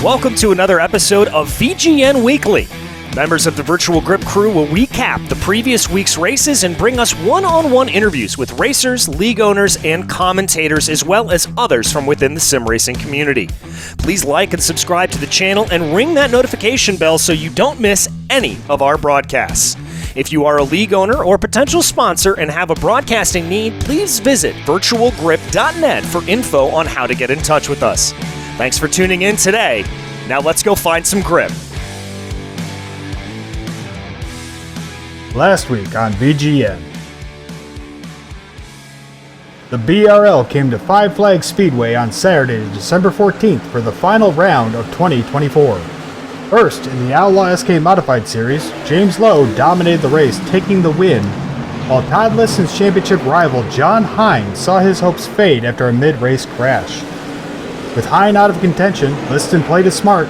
Welcome to another episode of VGN Weekly. Members of the Virtual Grip crew will recap the previous week's races and bring us one-on-one interviews with racers, league owners, and commentators, as well as others from within the sim racing community. Please like and subscribe to the channel and ring that notification bell so you don't miss any of our broadcasts. If you are a league owner or potential sponsor and have a broadcasting need, please visit virtualgrip.net for info on how to get in touch with us. Thanks for tuning in today. Now let's go find some grip. Last week on VGN. The BRL came to Five Flags Speedway on Saturday, December 14th for the final round of 2024. First, in the Outlaw SK Modified Series, James Lowe dominated the race, taking the win, while Todd Liston's championship rival John Hine saw his hopes fade after a mid-race crash. With Hine out of contention, Liston played it smart,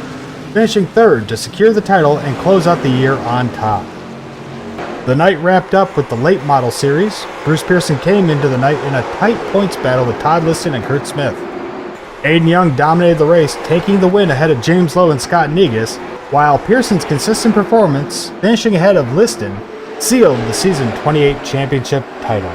finishing third to secure the title and close out the year on top. The night wrapped up with the late model series. Bruce Pearson came into the night in a tight points battle with Todd Liston and Kurt Smith. Aiden Young dominated the race, taking the win ahead of James Lowe and Scott Negus, while Pearson's consistent performance, finishing ahead of Liston, sealed the Season 28 championship title.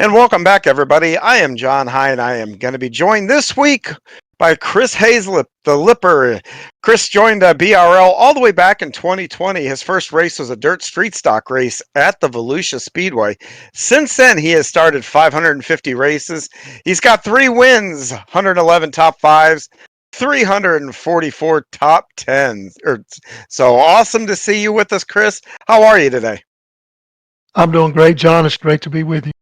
And welcome back, everybody. I am John Hine. I am going to be joined this week by Chris Haizlip, the Lipper. Chris joined BRL all the way back in 2020. His first race was a dirt street stock race at the Volusia Speedway. Since then, he has started 550 races. He's got 3 wins, 111 top 5s, 344 top 10s. So awesome to see you with us, Chris. How are you today? I'm doing great, John. It's great to be with you.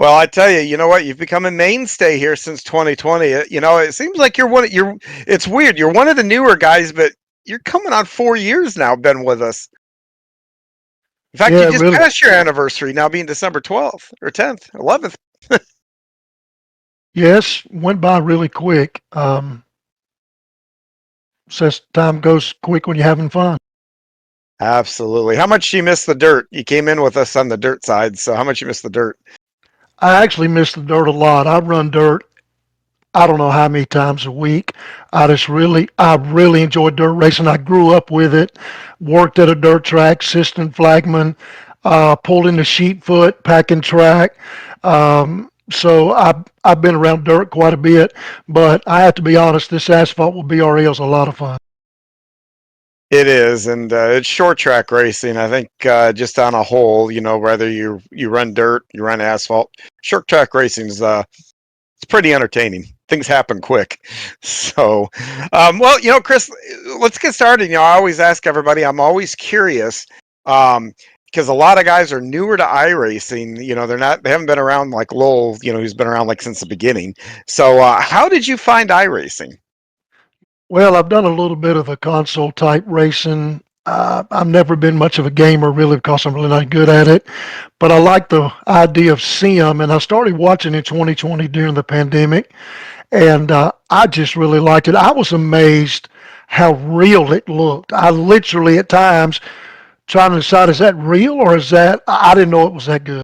Well, I tell you, you know what? You've become a mainstay here since 2020. You know, it seems like you're. It's weird. You're one of the newer guys, but you're coming on 4 years now. Been with us. In fact, you Yeah, just really. passed your anniversary now, being December 12th or 10th, 11th. Yes, went by really quick. Says time goes quick when you're having fun. Absolutely. How much do you miss the dirt? You came in with us on the dirt side, so how much you miss the dirt? I actually miss the dirt a lot. I run dirt. I don't know how many times a week. I really enjoy dirt racing. I grew up with it. Worked at a dirt track, assistant flagman, pulled in the sheet foot, packing track. So I've been around dirt quite a bit, but I have to be honest. This asphalt with BRL is a lot of fun. It is, and it's short track racing. I think just on a whole, you know, whether you run dirt, you run asphalt, short track racing is it's pretty entertaining. Things happen quick. So, well, you know, Chris, let's get started. You know, I always ask everybody. I'm always curious because a lot of guys are newer to iRacing. You know, they haven't been around like Lowell. You know, who's been around like since the beginning. So, how did you find iRacing? Well, I've done a little bit of the console type racing. I've never been much of a gamer really because I'm really not good at it, but I like the idea of sim, and I started watching in 2020 during the pandemic, and I just really liked it. I was amazed how real it looked. I literally at times trying to decide, is that real or is that? I didn't know it was that good.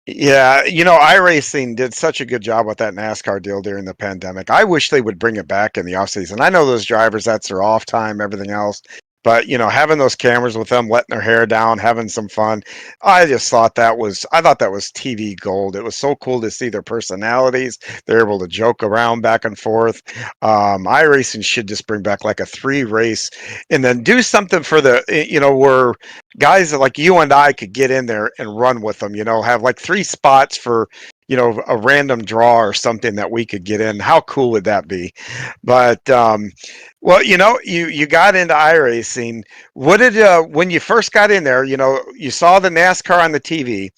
Yeah, you know, iRacing did such a good job with that NASCAR deal during the pandemic. I wish they would bring it back in the off season. I know those drivers, that's their off time, everything else. But, you know, having those cameras with them, letting their hair down, having some fun, I thought that was TV gold. It was so cool to see their personalities. They're able to joke around back and forth. iRacing should just bring back like a three race and then do something for you know, where guys that like you and I could get in there and run with them, you know, have like three spots for, you know, a random draw or something that we could get in. How cool would that be? But well, you know, you got into iRacing. What did when you first got in there, you know, you saw the NASCAR on the TV,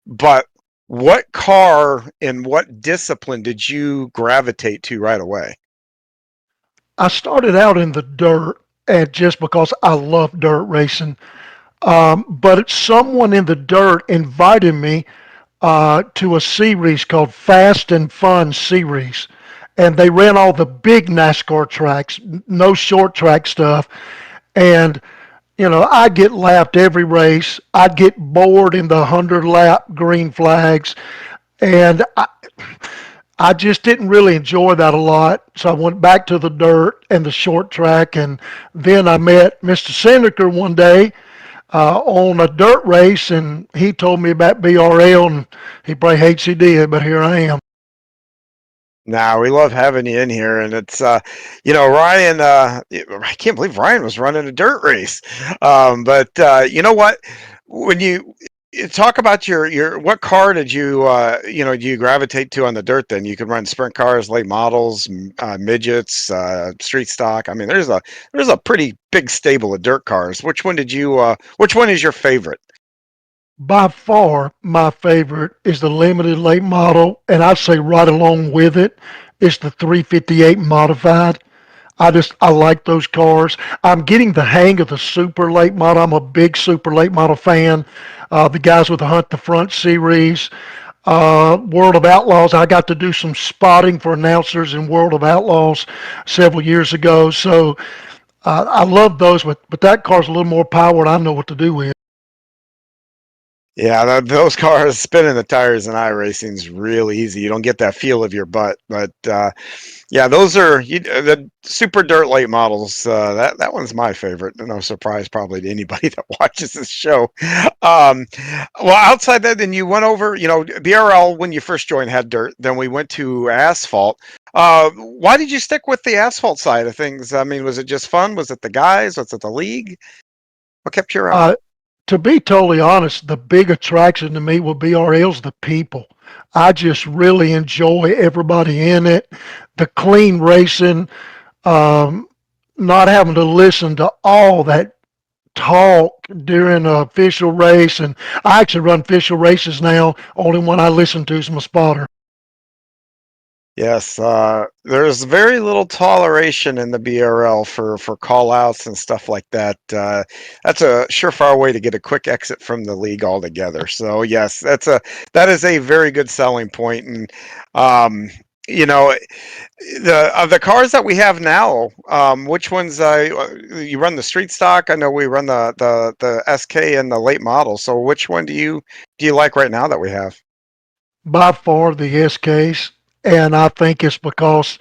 but what car and what discipline did you gravitate to right away? I started out in the dirt, and just because I love dirt racing, but someone in the dirt invited me to a series called Fast and Fun series. And they ran all the big NASCAR tracks, no short track stuff. And, you know, I'd get lapped every race. I'd get bored in the 100 lap green flags. And I just didn't really enjoy that a lot. So I went back to the dirt and the short track. And then I met Mr. Seneker one day on a dirt race, and he told me about BRL, and he probably hates he did, but here I am. Now we love having you in here, and it's you know, Ryan. I can't believe Ryan was running a dirt race. But you know what? When you talk about your what car did you you know, do you gravitate to on the dirt? Then you can run sprint cars, late models, midgets, street stock. I mean, there's a pretty big stable of dirt cars. Which one did you? Which one is your favorite? By far, my favorite is the limited late model, and I'd say right along with it is the 358 modified. I like those cars. I'm getting the hang of the super late model. I'm a big super late model fan. The guys with the Hunt the Front series, World of Outlaws. I got to do some spotting for announcers in World of Outlaws several years ago. So I love those, but that car's a little more power, and I know what to do with. Yeah, those cars spinning the tires in iRacing is really easy. You don't get that feel of your butt, but yeah, those are the super dirt late models. That one's my favorite. No surprise, probably to anybody that watches this show. Um, well, outside that, then you went over. You know, BRL when you first joined had dirt. Then we went to asphalt. Why did you stick with the asphalt side of things? I mean, was it just fun? Was it the guys? Was it the league? What kept you around? Uh, to be totally honest, the big attraction to me with BRL is the people. I just really enjoy everybody in it, the clean racing, um, not having to listen to all that talk during a official race, and I actually run official races now. Only one I listen to is my spotter. Yes, there's very little toleration in the BRL for call outs and stuff like that. That's a surefire way to get a quick exit from the league altogether. So yes, that is a very good selling point. And um, you know, the of the cars that we have now, which ones you run the street stock? I know we run the SK and the late model. So which one do you like right now that we have? By far the SKs, and I think it's because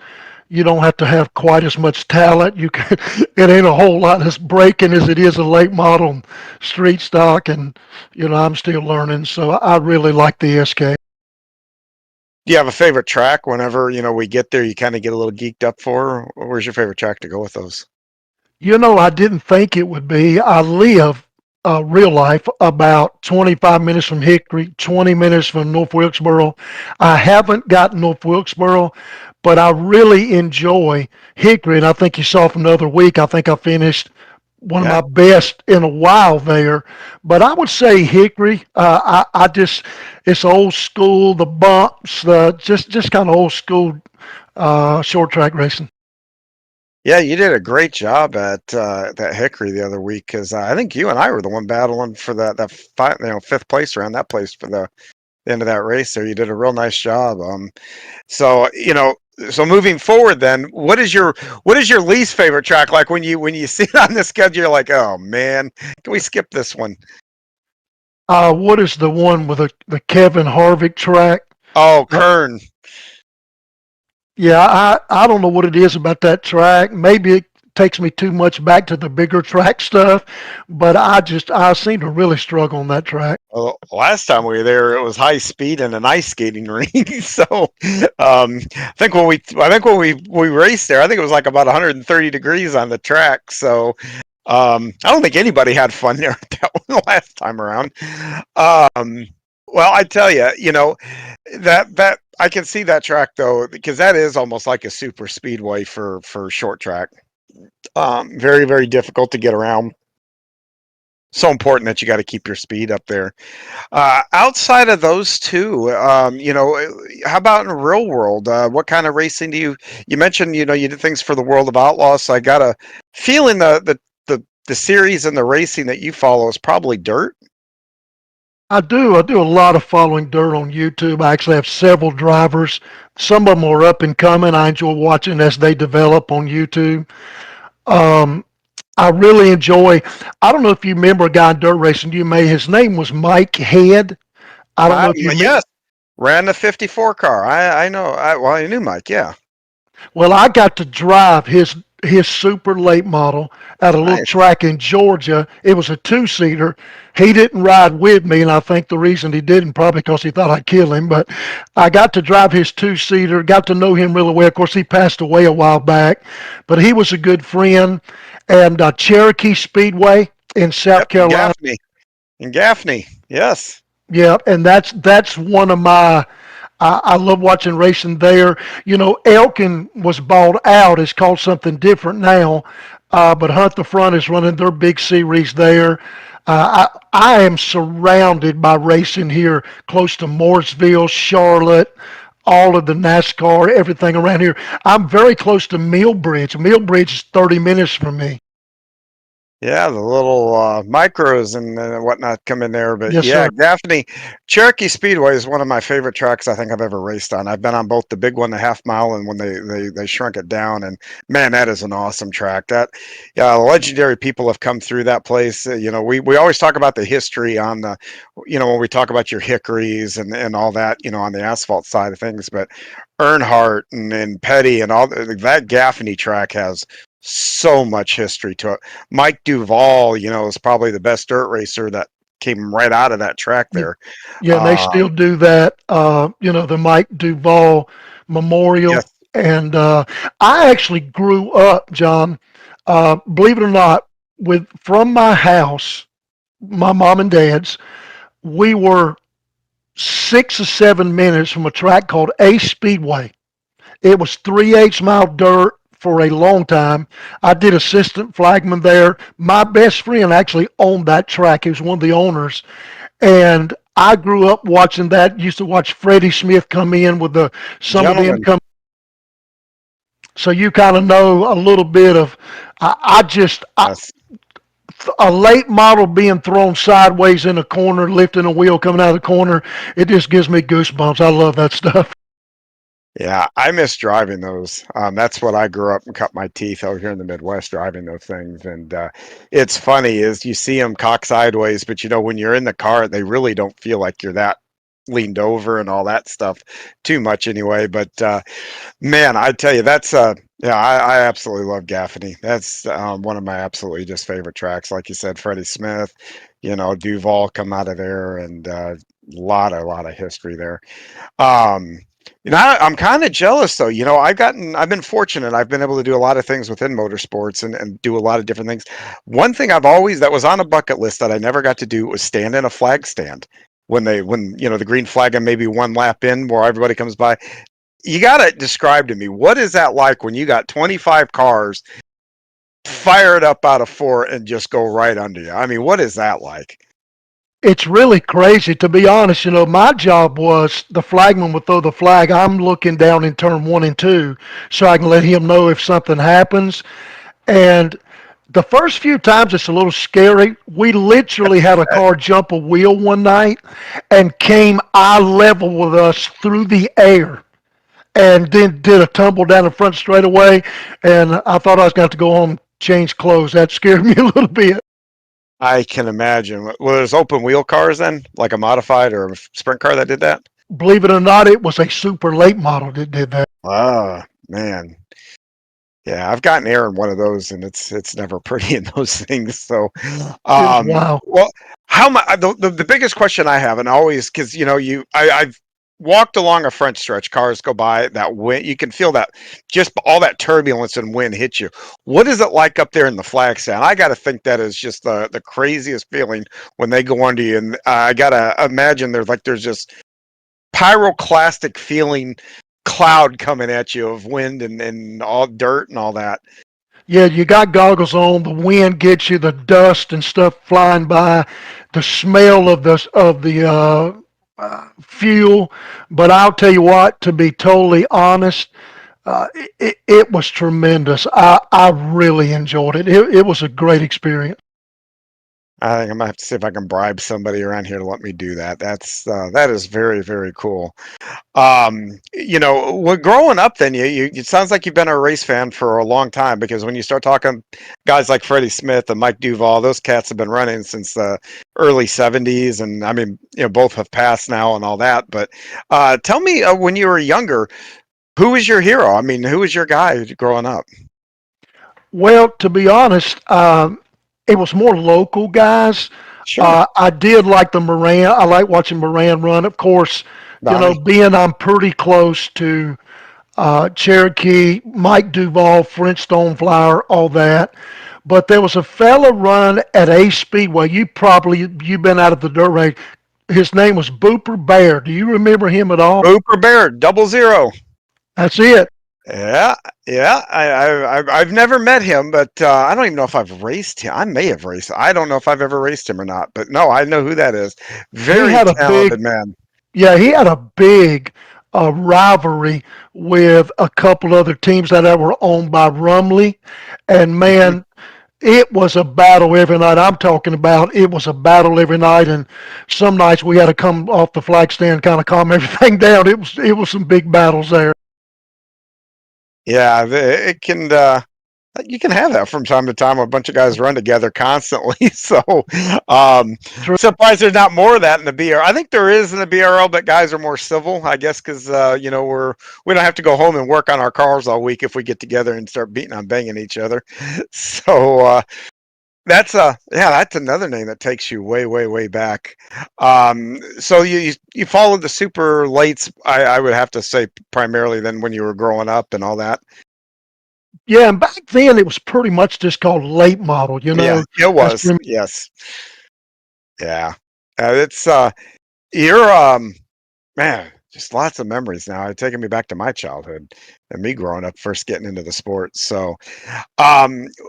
you don't have to have quite as much talent. You can, it ain't a whole lot as braking as it is a late model and street stock, and I'm still learning, so I really like the SK. Do you have a favorite track whenever, we get there, you kind of get a little geeked up for? Where's your favorite track to go with those? I didn't think it would be. I live real life about 25 minutes from Hickory, 20 minutes from North Wilkesboro. I haven't got North Wilkesboro, but I really enjoy Hickory. And I think you saw from the other week, I think I finished one of Yeah. my best in a while there. But I would say Hickory. I just, it's old school, the bumps, just kind of old school short track racing. Yeah, you did a great job at that Hickory the other week because I think you and I were the one battling for fifth place around that place for the end of that race. There, you did a real nice job. So so moving forward, then, what is your least favorite track? Like when you see it on the schedule, you're like, oh man, can we skip this one? What is the one with the Kevin Harvick track? Oh, Uh, Kern. yeah, I don't know what it is about that track. Maybe it takes me too much back to the bigger track stuff, but I seem to really struggle on that track. Well, last time we were there, it was high speed and an ice skating rink. So, I think when we raced there, I think it was like about 130 degrees on the track. So, I don't think anybody had fun there at that one last time around. Well, I tell you, that I can see that track though because that is almost like a super speedway for short track. Very very difficult to get around. So important that you got to keep your speed up there. Outside of those two, how about in the real world? What kind of racing do you mentioned, you did things for the World of Outlaws, so I got a feeling the series and the racing that you follow is probably dirt. I do. I do a lot of following dirt on YouTube. I actually have several drivers. Some of them are up and coming. I enjoy watching as they develop on YouTube. Um, I really enjoy. I don't know if you remember a guy in dirt racing. You may. His name was Mike Head. I don't know if you. Yes, ran the 54 car. I know. I knew Mike. Yeah, Well, I got to drive his super late model at a little nice. track in Georgia. It was a two-seater. He didn't ride with me, and I think the reason he didn't probably because he thought I'd kill him. But I got to drive his two-seater. Got to know him really well. Of course, he passed away a while back, but he was a good friend. And Cherokee Speedway in South Yep, and Carolina. Gaffney. Yes. Yeah, and that's one of my. I love watching racing there. Elkin was bought out. It's called something different now, but Hunt the Front is running their big series there. I am surrounded by racing here, close to Mooresville, Charlotte, all of the NASCAR, everything around here. I'm very close to Millbridge. Millbridge is 30 minutes from me. Yeah, the little micros and whatnot come in there. But Yes, yeah, sir. Gaffney, Cherokee Speedway is one of my favorite tracks I think I've ever raced on. I've been on both the big one, the half mile, and when they shrunk it down. And man, that is an awesome track. Yeah, legendary people have come through that place. We always talk about the history on when we talk about your Hickories and all that, on the asphalt side of things. But Earnhardt and Petty and all that Gaffney track has so much history to it. Mike Duvall, is probably the best dirt racer that came right out of that track there. Yeah, and they still Um, do that. The Mike Duvall Memorial. yes, And I actually grew up, John, believe it or not, from my house, my mom and dad's. We were 6 or 7 minutes from a track called Ace Speedway. It was 3/8 mile dirt, for a long time. I did assistant flagman there. My best friend actually owned that track. He was one of the owners. And I grew up watching that. Used to watch Freddie Smith come in with some of them Gentlemen, come. So you kind of know a little bit of. I just yes. a late model being thrown sideways in a corner, lifting a wheel coming out of the corner. It just gives me goosebumps. I love that stuff. Yeah, I miss driving those. That's what I grew up and cut my teeth out here in the Midwest driving those things. And it's funny is you see them cock sideways, but when you're in the car, they really don't feel like you're that leaned over and all that stuff too much anyway. But man, I tell you, that's yeah, I absolutely love Gaffney. That's one of my absolutely just favorite tracks. Like you said, Freddie Smith, Duval come out of there, and lot of history there. Um, I'm kind of jealous though. I've been fortunate. I've been able to do a lot of things within motorsports and do a lot of different things. One thing that was on a bucket list that I never got to do was stand in a flag stand when the green flag and maybe one lap in where everybody comes by. You got to describe to me, what is that like when you got 25 cars fired up out of four and just go right under you? I mean, what is that like? It's really crazy, to be honest. My job was the flagman would throw the flag. I'm looking down in turn 1 and 2 so I can let him know if something happens. And the first few times it's a little scary. We literally had a car jump a wheel one night and came eye level with us through the air and then did a tumble down the front straightaway. And I thought I was going to have to go home and change clothes. That scared me a little bit. I can imagine. Well, there's open wheel cars then, like a modified or a sprint car that did that? Believe it or not, it was a super late model that did that. Ah, man. Yeah, I've gotten air in one of those, and it's never pretty in those things. So, It was wild. well, how much the biggest question I have, and always because I've walked along a front stretch, cars go by, that wind, you can feel that just all that turbulence and wind hit you. What is it like up there in the flag stand? I got to think that is just the craziest feeling when they go under you, and I gotta imagine there's just pyroclastic feeling cloud coming at you of wind and all dirt and all that. Yeah, you got goggles on. The wind gets you, the dust and stuff flying by, the smell of the fuel. But I'll tell you what, to be totally honest, it was tremendous. I really enjoyed it. It was a great experience. I think I'm gonna have to see if I can bribe somebody around here to let me do that. That is very, very cool. Growing up, then it sounds like you've been a race fan for a long time, because when you start talking guys like Freddie Smith and Mike Duval, those cats have been running since the early '70s, and I mean, both have passed now and all that. But tell me, when you were younger, who was your hero? I mean, who was your guy growing up? Well, to be honest, it was more local guys. Sure, I did like the Moran. I like watching Moran run. Of course, Donnie. being I'm pretty close to Cherokee, Mike Duval, French Stoneflower, all that. But there was a fella run at Ace Speedway. You've been out of the dirt race. His name was Booper Bear. Do you remember him at all? Cooper Baird, 00. That's it. Yeah, yeah. I've never met him, but I don't even know if I've raced him. I may have raced. I don't know if I've ever raced him or not. But no, I know who that is. He Very had a big talented man. Yeah, he had a big rivalry with a couple other teams that were owned by Rumley, and Mhm. man, it was a battle every night. I'm talking about it was a battle every night, and some nights we had to come off the flag stand, kind of calm everything down. It was some big battles there. Yeah, it can. You can have that from time to time. A bunch of guys run together constantly. So, um, True. surprised there's not more of that in the BRL. I think there is in the BRL, but guys are more civil, I guess, because we don't have to go home and work on our cars all week if we get together and start beating on banging each other. So that's another name that takes you way, way, way back. So you followed the super lights. I would have to say primarily then when you were growing up and all that. Yeah, and back then it was pretty much just called late model. Yeah, it That's was. pretty, Yes. Yeah. It's you're man, just lots of memories now. It's taking me back to my childhood and me growing up, first getting into the sport. So,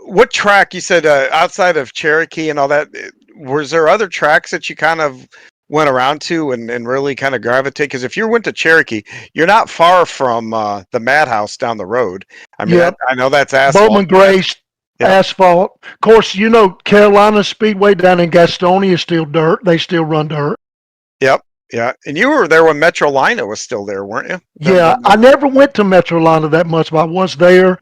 what track you said outside of Cherokee and all that? Was there other tracks that you kind of went around to and really kind of gravitate? Because if you went to Cherokee, you're not far from the Madhouse down the road. I mean, Yep. I know that's asphalt. Bowman Grace, Yep, asphalt. Of course, Carolina Speedway down in Gastonia is still dirt. They still run dirt. yep, yeah. And you were there when Metrolina was still there, weren't you? Yeah, I never went to Metrolina that much, but I was there.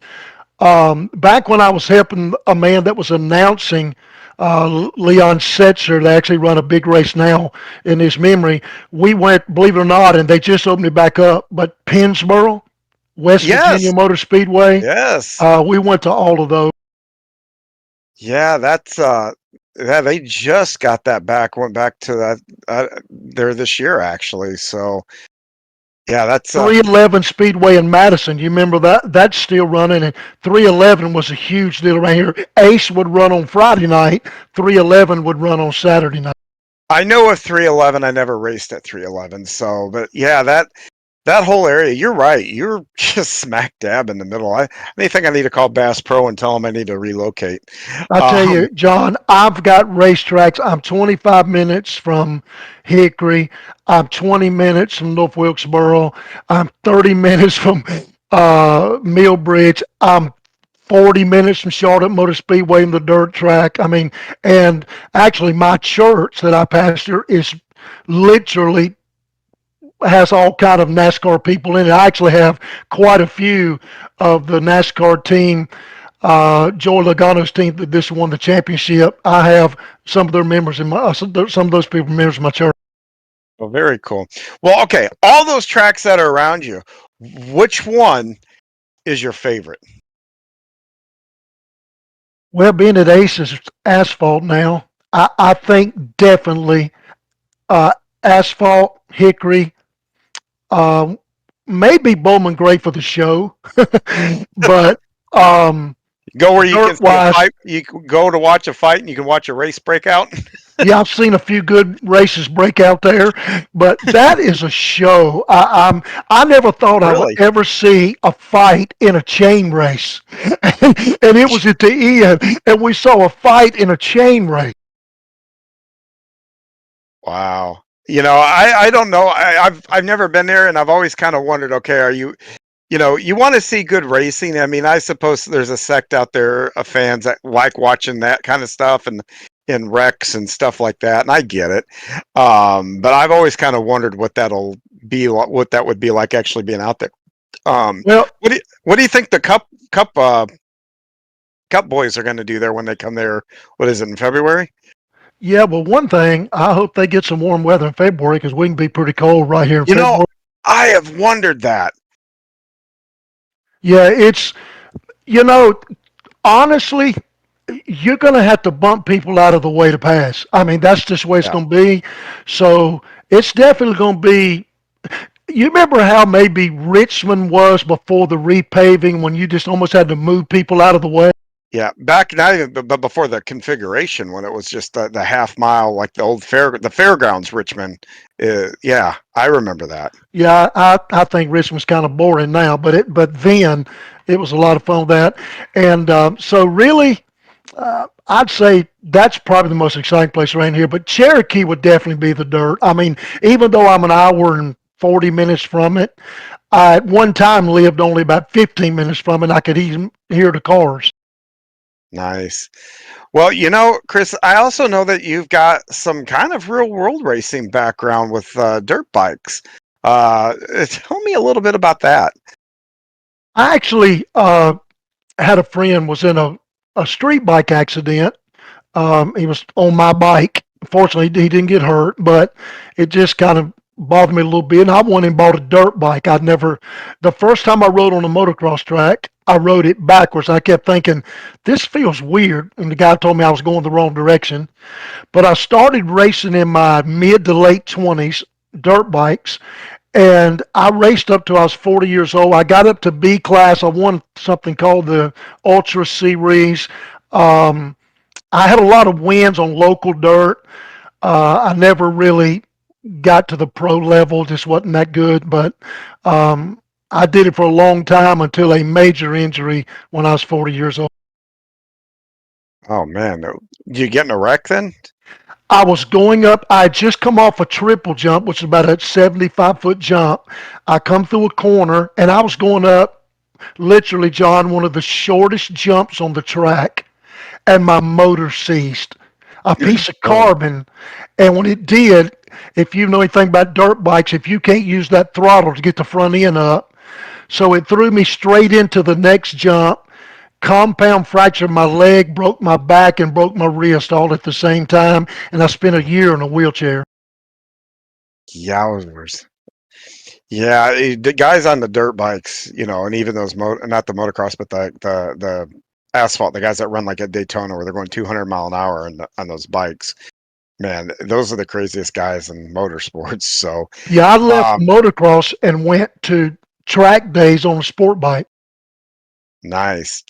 Back when I was helping a man that was announcing Leon Setzer, they actually run a big race now in his memory. We went, believe it or not, and they just opened it back up. But Pennsboro, West Virginia Yes, Motor Speedway, yes. we went to all of those. Yeah, that's yeah, they just got that back, went back to that there this year actually. So yeah, that's 311 Speedway in Madison. You remember that? That's still running, and 311 was a huge deal around here. Ace would run on Friday night. 311 would run on Saturday night. I know of 311. I never raced at 311. So, but yeah, that whole area, you're right. You're just smack dab in the middle. I think I need to call Bass Pro and tell them I need to relocate. I tell Um, you, John, I've got racetracks. I'm 25 minutes from Hickory. I'm 20 minutes from North Wilkesboro. I'm 30 minutes from Millbridge. I'm 40 minutes from Charlotte Motor Speedway in the dirt track. I mean, and actually, my church that I pastor is literally has all kind of NASCAR people in it. I actually have quite a few of the NASCAR team, Joey Logano's team that this won the championship. I have some of their members in my some of those people members of my church. well, very cool. Well, okay, all those tracks that are around you, which one is your favorite? Well, being at Ace is asphalt now, I think definitely uh, asphalt, Hickory, um, maybe Bowman Gray for the show, but Go where you can dirt see a wise, fight. You can go to watch a fight, and you can watch a race break out. yeah, I've seen a few good races break out there, but that is a show. I never thought I would Really? ever see a fight in a chain race, and it was at the end, and we saw a fight in a chain race. Wow. I don't know. I've never been there, and I've always kind of wondered. Okay, are you? You want to see good racing. I mean, I suppose there's a sect out there of fans that like watching that kind of stuff and in wrecks and stuff like that, and I get it. But I've always kind of wondered what that'll be, what that would be like actually being out there. Well, What do you think the cup boys are going to do there when they come there? What is it in February? yeah, well, one thing, I hope they get some warm weather in February because we can be pretty cold right here in You know, February. I have wondered that. Yeah, you know, honestly, you're going to have to bump people out of the way to pass. I mean, that's just the way it's Yeah. going to be. So it's definitely going to be. You remember how maybe Richmond was before the repaving when you just almost had to move people out of the way? Yeah, back not even, but before the configuration, when it was just the half mile, like the fairgrounds, Richmond. Yeah, I remember that. Yeah, I think Richmond's kind of boring now, but then it was a lot of fun with that. And so really, I'd say that's probably the most exciting place around here. But Cherokee would definitely be the dirt. I mean, even though I'm an hour and 40 minutes from it, I at one time lived only about 15 minutes from it. I could even hear the cars. Nice. Well, Chris, I also know that you've got some kind of real world racing background with dirt bikes. Tell me a little bit about that. I actually had a friend was in a street bike accident. He was on my bike. Fortunately, he didn't get hurt, but it just kind of bothered me a little bit. And I went and bought a dirt bike. The first time I rode on a motocross track, I rode it backwards. I kept thinking, this feels weird. And the guy told me I was going the wrong direction. But I started racing in my mid to late 20s, dirt bikes. And I raced up till I was 40 years old. I got up to B class. I won something called the Ultra Series. Um, I had a lot of wins on local dirt. I never really got to the pro level, just wasn't that good. But I did it for a long time until a major injury when I was 40 years old. Oh man, did you get in a wreck then? I was going up. I had just come off a triple jump, which is about a 75-foot jump. I come through a corner, and I was going up, literally, John, one of the shortest jumps on the track, and my motor seized. A piece of Oh, carbon, and when it did, if you know anything about dirt bikes, if you can't use that throttle to get the front end up, so it threw me straight into the next jump. Compound fractured my leg, broke my back, and broke my wrist all at the same time. And I spent a year in a wheelchair. yowzers. Yeah, the guys on the dirt bikes, and even those not the motocross, but the asphalt, the guys that run like at Daytona where they're going 200 mile an hour on those bikes. Man, those are the craziest guys in motorsports. So, Yeah, I left um, motocross and went to track days on a sport bike. nice.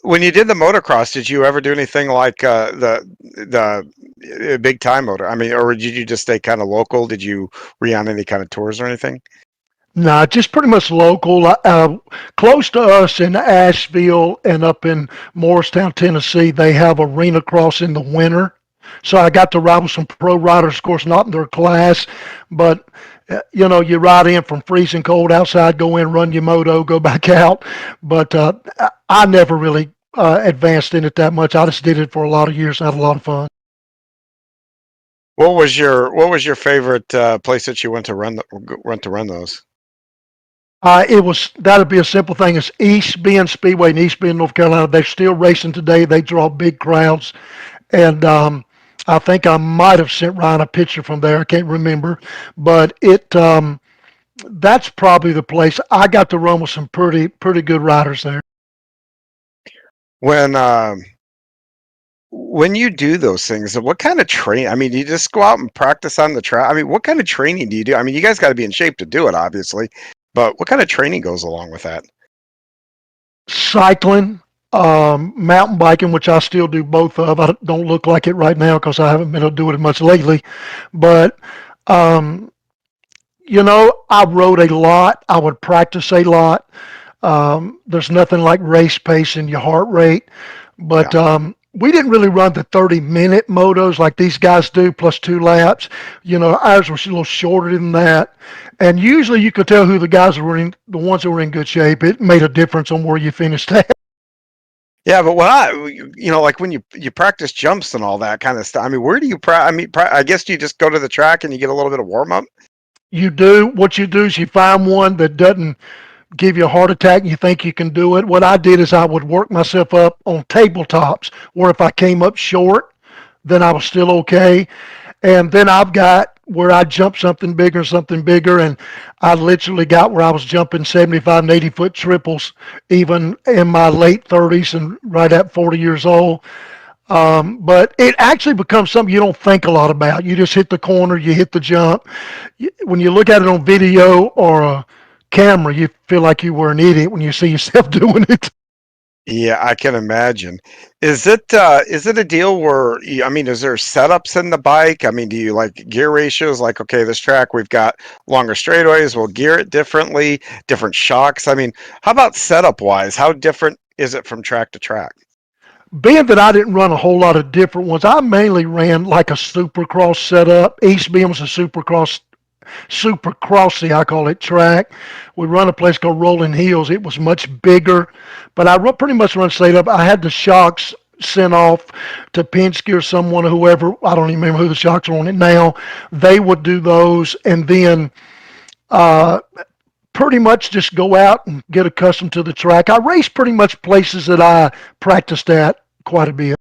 When you did the motocross, did you ever do anything like the big time motor? I mean, or did you just stay kind of local? Were you on any kind of tours or anything? Nah, just pretty much local. Close to us in Asheville and up in Morristown, Tennessee, they have arena cross in the winter. So I got to ride with some pro riders, of course, not in their class, but you ride in from freezing cold outside, go in, run your moto, go back out. But I never really advanced in it that much. I just did it for a lot of years and had a lot of fun. What was your favorite place that you went to run those? That'd be a simple thing. It's East Bend Speedway in East Bend, North Carolina. They're still racing today. They draw big crowds, and I think I might have sent Ryan a picture from there. I can't remember, but that's probably the place. I got to run with some pretty good riders there. When when you do those things, what kind of train? I mean, do you just go out and practice on the track? I mean, what kind of training do you do? I mean, you guys got to be in shape to do it, obviously, but what kind of training goes along with that? Cycling, mountain biking, which I still do both of. I don't look like it right now because I haven't been able to do it much lately, but um, I rode a lot. I would practice a lot. There's nothing like race pace and your heart rate, but Yeah. we didn't really run the 30-minute motos like these guys do, plus 2 laps. Ours was a little shorter than that. And usually you could tell who the guys were the ones that were in good shape. It made a difference on where you finished at. Yeah, but like when you practice jumps and all that kind of stuff. I mean, where do you I mean, I guess you just go to the track and you get a little bit of warm up. What you do is you find one that doesn't give you a heart attack and you think you can do it. What I did is I would work myself up on tabletops where if I came up short, then I was still okay. And then I've got where I jump something bigger, and I literally got where I was jumping 75 and 80-foot triples, even in my late 30s and right at 40 years old. But it actually becomes something you don't think a lot about. You just hit the corner, you hit the jump. When you look at it on video or a camera, you feel like you were an idiot when you see yourself doing it. Yeah, I can imagine. Is it a deal where I mean, is there setups in the bike? I mean, do you like gear ratios? Like, okay, this track we've got longer straightaways, we'll gear it differently, different shocks. I mean, how about setup wise? How different is it from track to track? Being that I didn't run a whole lot of different ones, I mainly ran like a supercross setup. East Bend was a supercrossy, I call it, track. We run a place called Rolling Hills. It was much bigger, but pretty much run straight up. I had the shocks sent off to Penske or someone, whoever. I don't even remember who the shocks are on it now. They would do those, and then uh, pretty much just go out and get accustomed to the track. I raced pretty much places that I practiced at quite a bit.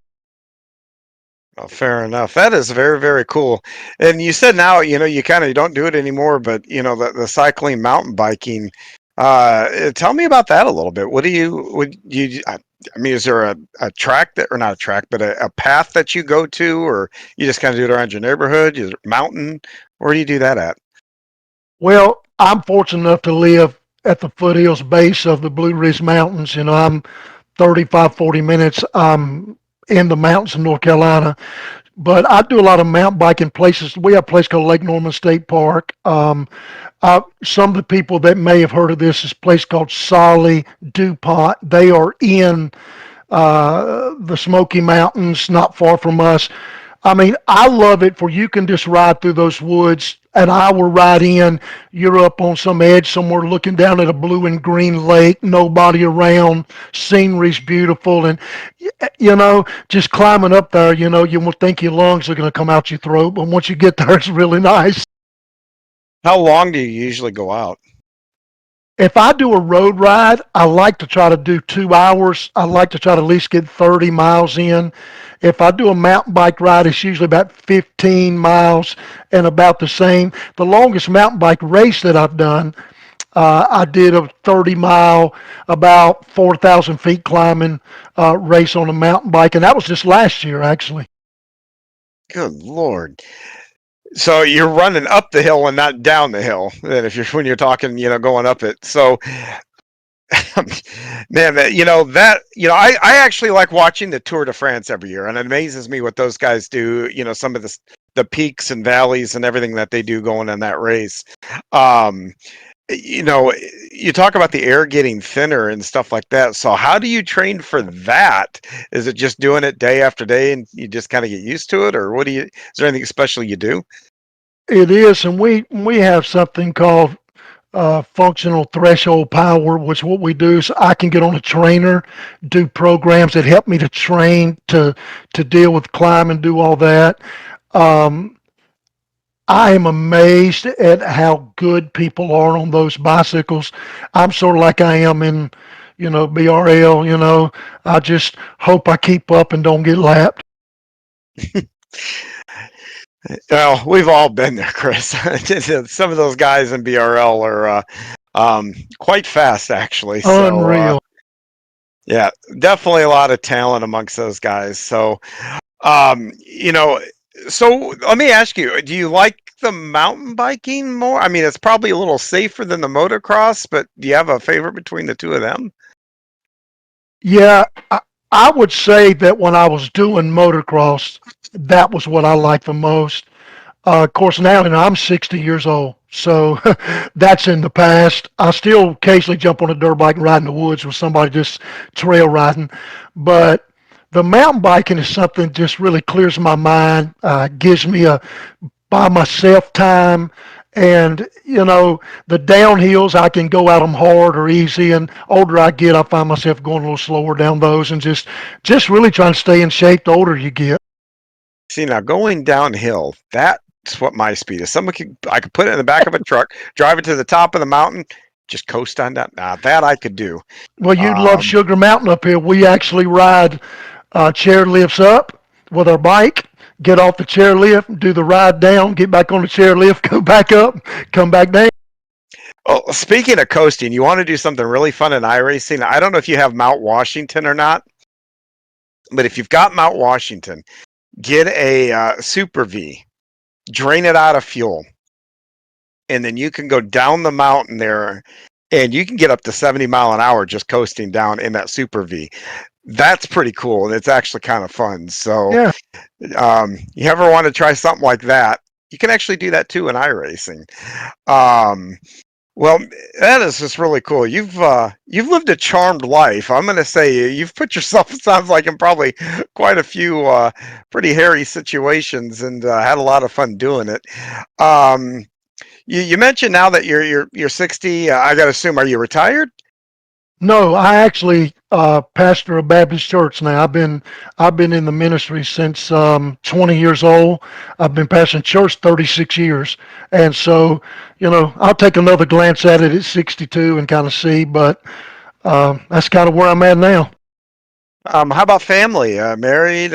Oh, fair enough. That is very, very cool. And you said now, you kind of don't do it anymore, but the cycling, mountain biking. Tell me about that a little bit. I mean, is there a track that, or not a track, but a path that you go to, or you just kind of do it around your neighborhood, your mountain? Where do you do that at? Well, I'm fortunate enough to live at the foothills base of the Blue Ridge Mountains. I'm 35, 40 minutes in the mountains of North Carolina. but I do a lot of mountain biking places. We have a place called Lake Norman State Park. Some of the people that may have heard of this is a place called Solly DuPont. They are in the Smoky Mountains, not far from us. I mean, I love it for you can just ride through those woods. An hour ride in, you're up on some edge somewhere looking down at a blue and green lake, nobody around, scenery's beautiful. And, just climbing up there, you will think your lungs are going to come out your throat. But once you get there, it's really nice. How long do you usually go out? If I do a road ride, I like to try to do 2 hours. I like to try to at least get 30 miles in. If I do a mountain bike ride, it's usually about 15 miles and about the same. The longest mountain bike race that I've done, I did a 30-mile, about 4,000 feet climbing race on a mountain bike, and that was just last year, actually. Good Lord. So you're running up the hill and not down the hill. And if you're when you're talking, going up it. So man, I actually like watching the Tour de France every year, and it amazes me what those guys do. Some of the peaks and valleys and everything that they do going in that race. Um, you talk about the air getting thinner and stuff like that. So how do you train for that? Is it just doing it day after day and you just kind of get used to it, or is there anything special you do? It is, and we have something called functional threshold power, which what we do is I can get on a trainer, do programs that help me to train to deal with climb and do all that. Um, I am amazed at how good people are on those bicycles. I'm sort of like I am in, BRL. I just hope I keep up and don't get lapped. Well, we've all been there, Chris. Some of those guys in BRL are quite fast, actually. So, Unreal. yeah, definitely a lot of talent amongst those guys. So, um, you know, so let me ask you: do you like the mountain biking more? I mean, it's probably a little safer than the motocross, but do you have a favorite between the two of them? Yeah, I would say that when I was doing motocross, that was what I liked the most. Of course, now I'm 60 years old, so that's in the past. I still occasionally jump on a dirt bike and ride in the woods with somebody just trail riding, but the mountain biking is something that just really clears my mind, gives me a by myself time, and the downhills I can go at them hard or easy. And older I get, I find myself going a little slower down those, and just really trying to stay in shape the older you get. See, now going downhill, that's what my speed is. I could put it in the back of a truck, drive it to the top of the mountain, just coast on down. Now that I could do. Well, you'd love Um, Sugar Mountain up here. We actually ride chair lifts up with our bike, get off the chairlift, do the ride down, get back on the chairlift, go back up, come back down. oh, speaking of coasting, you want to do something really fun in iRacing? I don't know if you have Mount Washington or not, but if you've got Mount Washington, get a Super V, drain it out of fuel, and then you can go down the mountain there, and you can get up to 70 mile an hour just coasting down in that Super V. That's pretty cool, and it's actually kind of fun. So, Yeah. you ever want to try something like that? You can actually do that too in iRacing. Um, Well, that is just really cool. You've lived a charmed life. I'm going to say you've put yourself. It sounds like in probably quite a few pretty hairy situations, and had a lot of fun doing it. Um, you mentioned now that you're 60. I got to assume, are you retired? No, I actually pastor a Baptist church now. I've been in the ministry since 20 years old. I've been pastoring church 36 years, and so I'll take another glance at it at 62 and kind of see. But that's kind of where I'm at now. How about family? Married,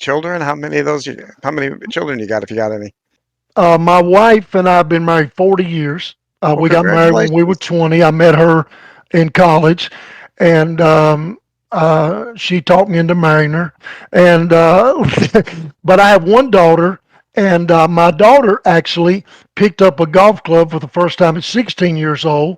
children? How many of those? How many children you got, if you got any? My wife and I have been married 40 years. Well, We got married when we were congratulations. 20. I met her in college, and she talked me into marrying her. And but I have one daughter, and my daughter actually picked up a golf club for the first time at 16 years old.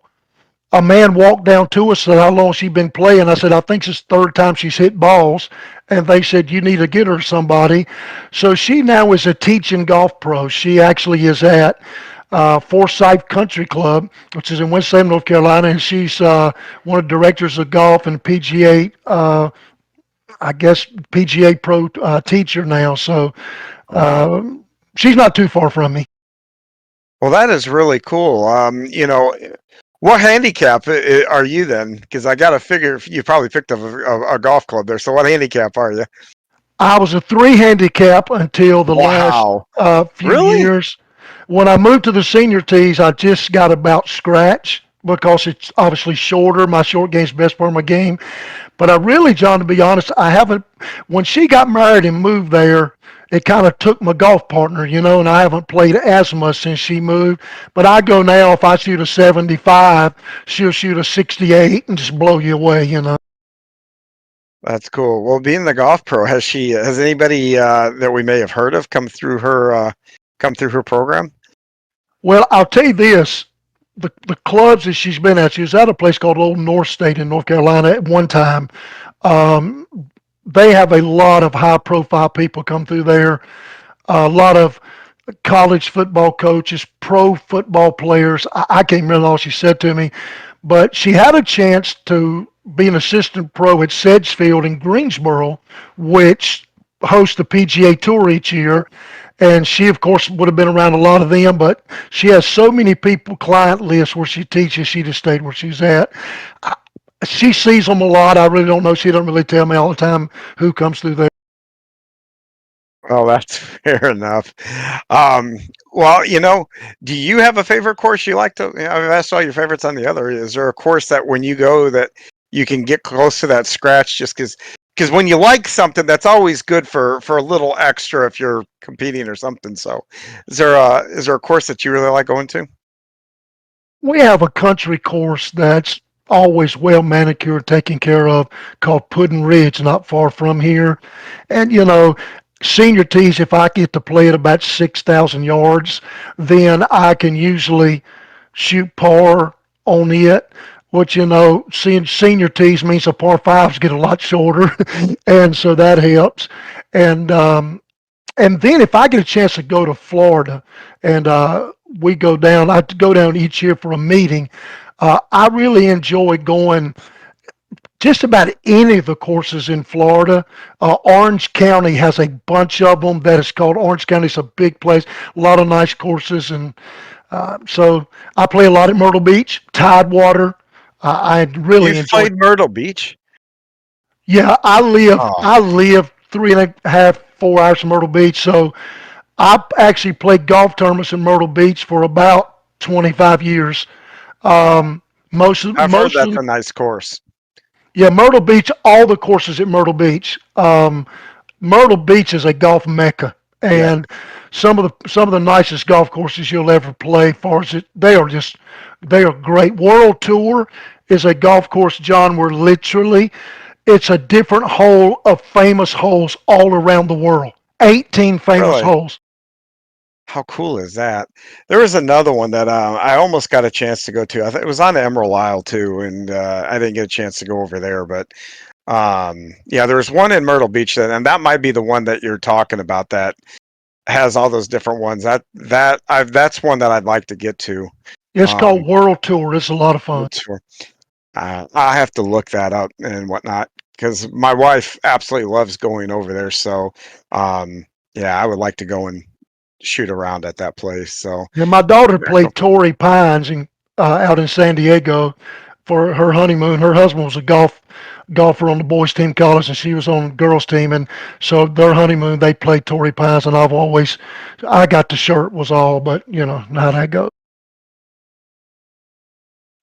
a man walked down to us, said how long she'd been playing. I said, I think it's the third time she's hit balls. And they said, you need to get her somebody. So she now is a teaching golf pro. She actually is at Forsyth Country Club, which is in Winston, North Carolina. And she's one of the directors of golf and PGA, I guess, PGA pro teacher now. So Wow. she's not too far from me. Well, that is really cool. What handicap are you then? Because I got to figure you probably picked up a golf club there. So what handicap are you? I was a 3 handicap until the last Wow. few Really? years. When I moved to the senior tees, I just got about scratch because it's obviously shorter. My short game's the best part of my game. But I really, John, to be honest, I haven't. When she got married and moved there, it kind of took my golf partner, and I haven't played as much since she moved. But I go now, if I shoot a 75, she'll shoot a 68 and just blow you away. That's cool. Well, being the golf pro, has anybody that we may have heard of come through her program? Well, I'll tell you this. The clubs that she's been at, she was at a place called Old North State in North Carolina at one time. Um, they have a lot of high profile people come through there, a lot of college football coaches, pro football players. I can't remember all she said to me, but she had a chance to be an assistant pro at Sedgefield in Greensboro, which hosts the PGA Tour each year. And she, of course, would have been around a lot of them, but she has so many people, client lists where she teaches. She just stayed where she's at. She sees them a lot. I really don't know. She doesn't really tell me all the time who comes through there. Oh, that's fair enough. Um, well, do you have a favorite course you like to? I've asked all your favorites on the other. Is there a course that when you go that you can get close to that scratch? Just because when you like something, that's always good for a little extra if you're competing or something. So, is there a course that you really like going to? We have a country course that's always well manicured, taken care of, called Puddin Ridge, not far from here. And senior tees, if I get to play at about 6,000 yards, then I can usually shoot par on it. Which seeing senior tees means the par fives get a lot shorter, and so that helps. And and then if I get a chance to go to Florida and we go down, I go down each year for a meeting. I really enjoy going just about any of the courses in Florida. Orange County has a bunch of them that is called Orange County. It's a big place, a lot of nice courses. And so I play a lot at Myrtle Beach, Tidewater. I really You've enjoy. played Myrtle Beach. Yeah, I live Oh, I live 3.5, 4 hours from Myrtle Beach. So I actually played golf tournaments in Myrtle Beach for about 25 years. Um, most of, I've heard most of that's the, a nice course. yeah, Myrtle Beach, all the courses at Myrtle Beach. Myrtle Beach is a golf mecca, Yeah, and some of the nicest golf courses you'll ever play. Far as they are great. World Tour is a golf course, John, where literally it's a different hole of famous holes all around the world. 18 famous really. holes. How cool is that? There was another one that I almost got a chance to go to. I think it was on Emerald Isle too, and I didn't get a chance to go over there. But yeah, there was one in Myrtle Beach, and that might be the one that you're talking about that has all those different ones. That's one that I'd like to get to. It's Um, called World Tour. It's a lot of fun. Tour. I have to look that up and whatnot because my wife absolutely loves going over there. So yeah, I would like to go and shoot around at that place. So. Yeah, my daughter Very cool. played Torrey Pines out in San Diego for her honeymoon. Her husband was a golfer on the boys' team college, and she was on the girls' team. And so their honeymoon, they played Torrey Pines, and I got the shirt was all, but how that goes.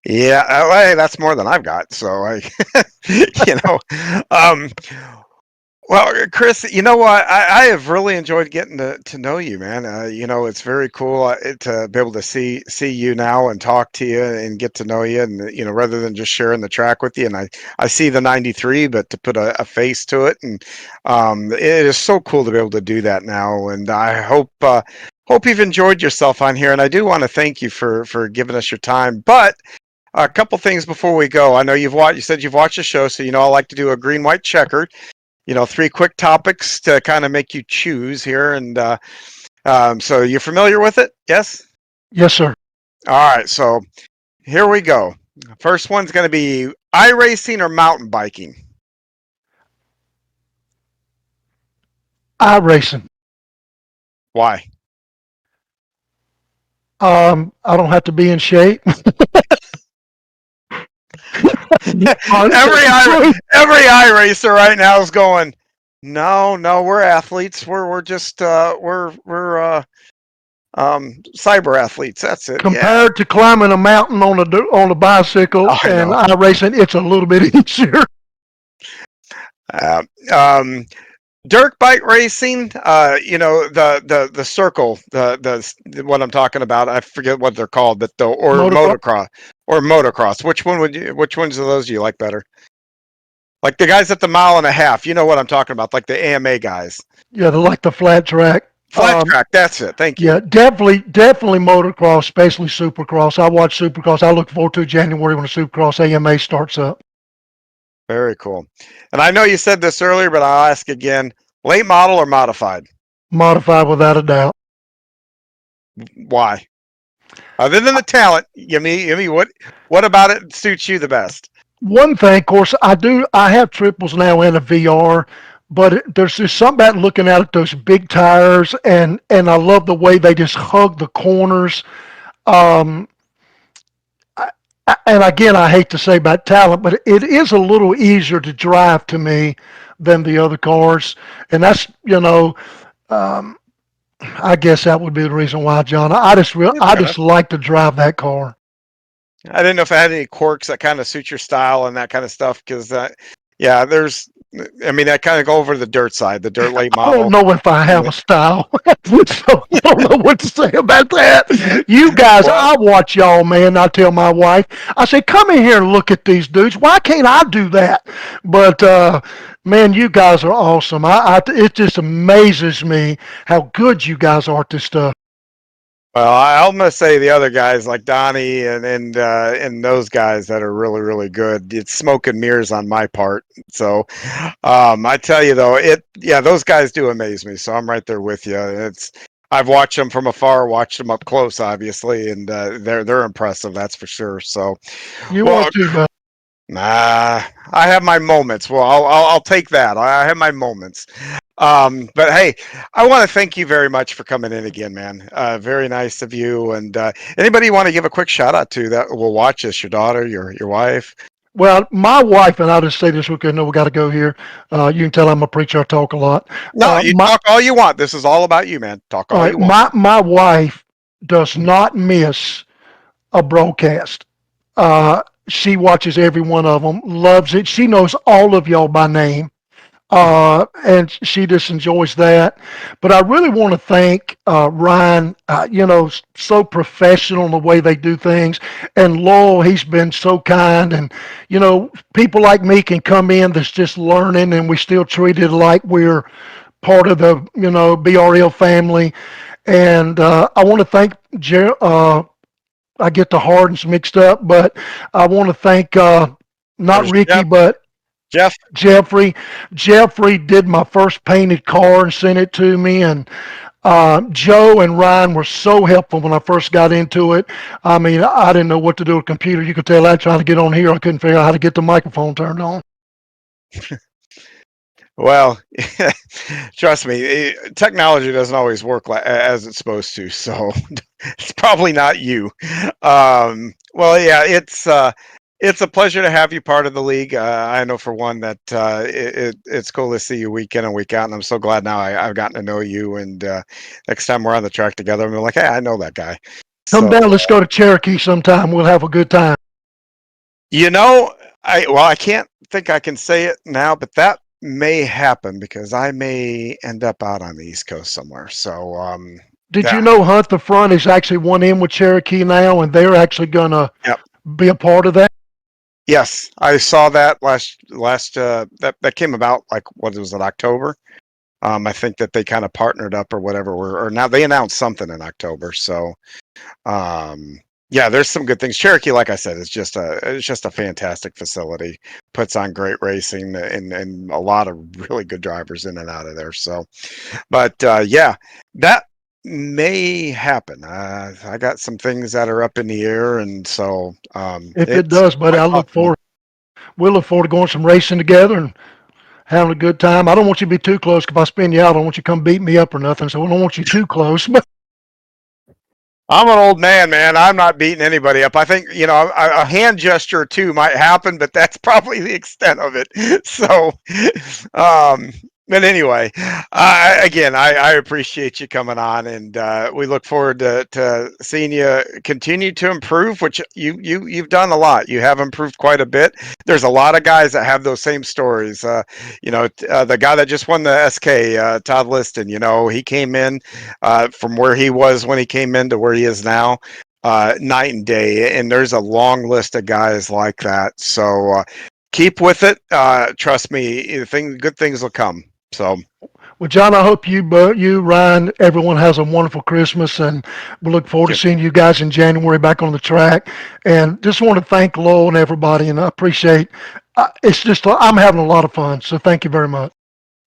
Yeah, hey, that's more than I've got. So I, you know, um, well, Chris, you know what? I have really enjoyed getting to know you, man. It's very cool to be able to see you now and talk to you and get to know you, and rather than just sharing the track with you. And I see the '93, but to put a face to it, and it is so cool to be able to do that now. And I hope you've enjoyed yourself on here. And I do want to thank you for giving us your time, but. A couple things before we go. I know you've watched. You said you've watched the show, so you know I like to do a green-white checkered. 3 quick topics to kind of make you choose here, and so you're familiar with it? Yes. Yes, sir. All right. So here we go. First one's going to be iRacing or mountain biking. iRacing. Why? I don't have to be in shape. every iRacer right now is going. No, we're athletes. We're just we're cyber athletes. That's it. Compared to climbing a mountain on a bicycle and iRacing, it's a little bit easier. Dirt bike racing, the circle, the what I'm talking about, I forget what they're called, but motocross. Which ones of those do you like better? Like the guys at the mile and a half, you know what I'm talking about, like the AMA guys. Yeah, they like the flat track. Flat track, that's it. Thank you. Yeah, definitely motocross, especially Supercross. I watch Supercross. I look forward to January when the Supercross AMA starts up. Very cool. And I know you said this earlier, but I'll ask again. Late model or modified? Modified without a doubt. Why? Other than the talent, what about it suits you the best? One thing, of course, I have triples now and a VR, but there's just something about looking out at those big tires, and I love the way they just hug the corners. And again, I hate to say about talent, but it is a little easier to drive to me than the other cars, and that's I guess that would be the reason why, John. I just like to drive that car. I didn't know if I had any quirks that kind of suit your style and that kind of stuff, because that kind of go over to the dirt side, the dirt late model. I don't know if I have a style, so I don't know what to say about that. You guys, I watch y'all, man. I tell my wife, I say, come in here and look at these dudes. Why can't I do that? But man, you guys are awesome. It just amazes me how good you guys are at this stuff. Well, I'm gonna say the other guys like Donnie and those guys that are really, really good. It's smoke and mirrors on my part. So I tell you though, those guys do amaze me. So I'm right there with you. I've watched them from afar, watched them up close, obviously, and they're impressive. That's for sure. So you are too, bud. Nah, I have my moments. Well, I'll take that. I have my moments. But hey, I want to thank you very much for coming in again, man. Very nice of you. And anybody you want to give a quick shout out to that will watch this? Your daughter, your wife? Well, my wife, and I'll just say this, okay, no, we got to go here. You can tell I'm a preacher. I talk a lot. No, you talk all you want. This is all about you, man. Talk all you want. My wife does not miss a broadcast. She watches every one of them, loves it. She knows all of y'all by name, and she just enjoys that. But I really want to thank Ryan, so professional in the way they do things, and Lowell, he's been so kind. And, people like me can come in that's just learning, and we still treat it like we're part of the, BRL family. And I want to thank I get the Hardens mixed up, but I want to thank not Ricky, but Jeffrey. Jeffrey did my first painted car and sent it to me, and Joe and Ryan were so helpful when I first got into it. I mean, I didn't know what to do with a computer. You could tell I trying to get on here. I couldn't figure out how to get the microphone turned on. Well, trust me, technology doesn't always work as it's supposed to, so it's probably not you. Well, yeah, it's a pleasure to have you part of the league. I know for one that it's cool to see you week in and week out, and I'm so glad now I've gotten to know you. And next time we're on the track together, I'm like, hey, I know that guy. Come down, let's go to Cherokee sometime. We'll have a good time. I can't think I can say it now, but that may happen because I may end up out on the East Coast somewhere. So, did you know Hunt the Front is actually one in with Cherokee now, and they're actually gonna be a part of that? Yes, I saw that last that came about, like, what was it, October? I think that they kind of partnered up or whatever, or now they announced something in October. So, Yeah, there's some good things. Cherokee, like I said, is just a fantastic facility. Puts on great racing and a lot of really good drivers in and out of there. So, but yeah, that may happen. I got some things that are up in the air, and so If it it's does, buddy, quite possible. we'll look forward to going some racing together and having a good time. I don't want you to be too close. If I spin you out, I don't want you to come beat me up or nothing. So I don't want you too close. But I'm an old man. I'm not beating anybody up. I think, a hand gesture or two might happen, but that's probably the extent of it. So, um, but anyway, again, I appreciate you coming on, and we look forward to seeing you continue to improve, which you've done a lot. You have improved quite a bit. There's a lot of guys that have those same stories. The guy that just won the SK, Todd Liston, he came in from where he was when he came in to where he is now, night and day. And there's a long list of guys like that. So keep with it. Trust me, good things will come. So, well, John, I hope you, Ryan, everyone has a wonderful Christmas, and we look forward to seeing you guys in January back on the track. And just want to thank Lowell and everybody, and I appreciate. It's just I'm having a lot of fun, so thank you very much.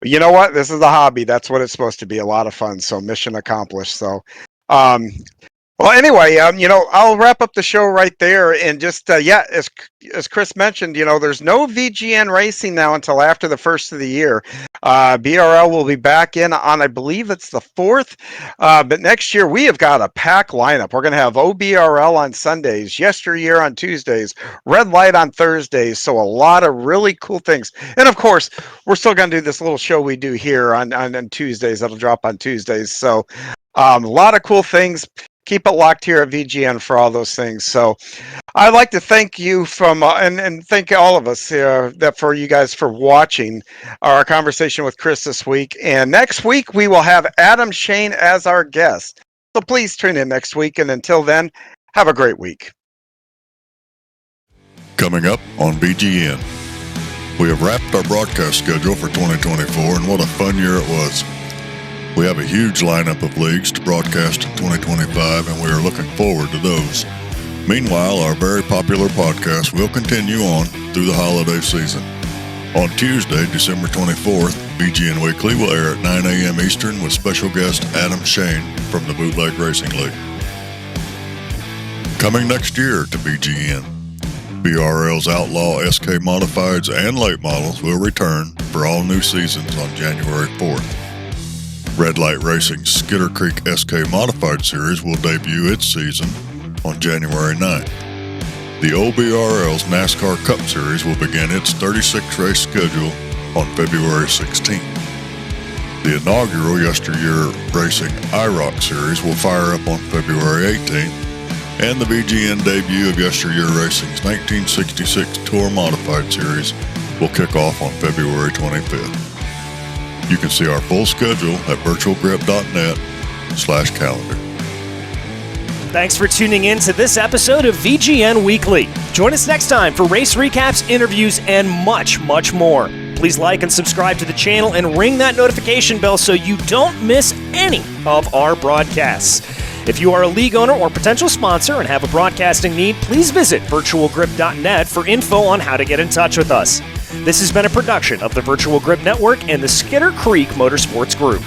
you know what? This is a hobby. That's what it's supposed to be. A lot of fun. So mission accomplished. So, um, well, anyway, I'll wrap up the show right there, and just as Chris mentioned, there's no VGN racing now until after the first of the year. BRL will be back in on, I believe it's the 4th, but next year we have got a packed lineup. We're going to have OBRL on Sundays, Yesteryear on Tuesdays, Red Light on Thursdays. So a lot of really cool things, and of course, we're still going to do this little show we do here on Tuesdays. That'll drop on Tuesdays. So a lot of cool things. Keep it locked here at VGN for all those things. So I'd like to thank you and thank all of us for you guys for watching our conversation with Chris this week. And next week, we will have Adam Shane as our guest. So please tune in next week. And until then, have a great week. Coming up on VGN, we have wrapped our broadcast schedule for 2024, and what a fun year it was. We have a huge lineup of leagues to broadcast in 2025, and we are looking forward to those. Meanwhile, our very popular podcast will continue on through the holiday season. On Tuesday, December 24th, VGN Weekly will air at 9 a.m. Eastern with special guest Adam Shane from the Bootleg Racing League. Coming next year to VGN, BRL's Outlaw SK Modifieds and Late Models will return for all new seasons on January 4th. Red Light Racing's Skitter Creek SK Modified Series will debut its season on January 9th. The OBRL's NASCAR Cup Series will begin its 36-race schedule on February 16th. The inaugural Yesteryear Racing IROC Series will fire up on February 18th, and the VGN debut of Yesteryear Racing's 1966 Tour Modified Series will kick off on February 25th. You can see our full schedule at virtualgrip.net/calendar. Thanks for tuning in to this episode of VGN Weekly. Join us next time for race recaps, interviews, and much, much more. Please like and subscribe to the channel and ring that notification bell so you don't miss any of our broadcasts. If you are a league owner or potential sponsor and have a broadcasting need, please visit virtualgrip.net for info on how to get in touch with us. This has been a production of the Virtual Grip Network and the Skitter Creek Motorsports Group.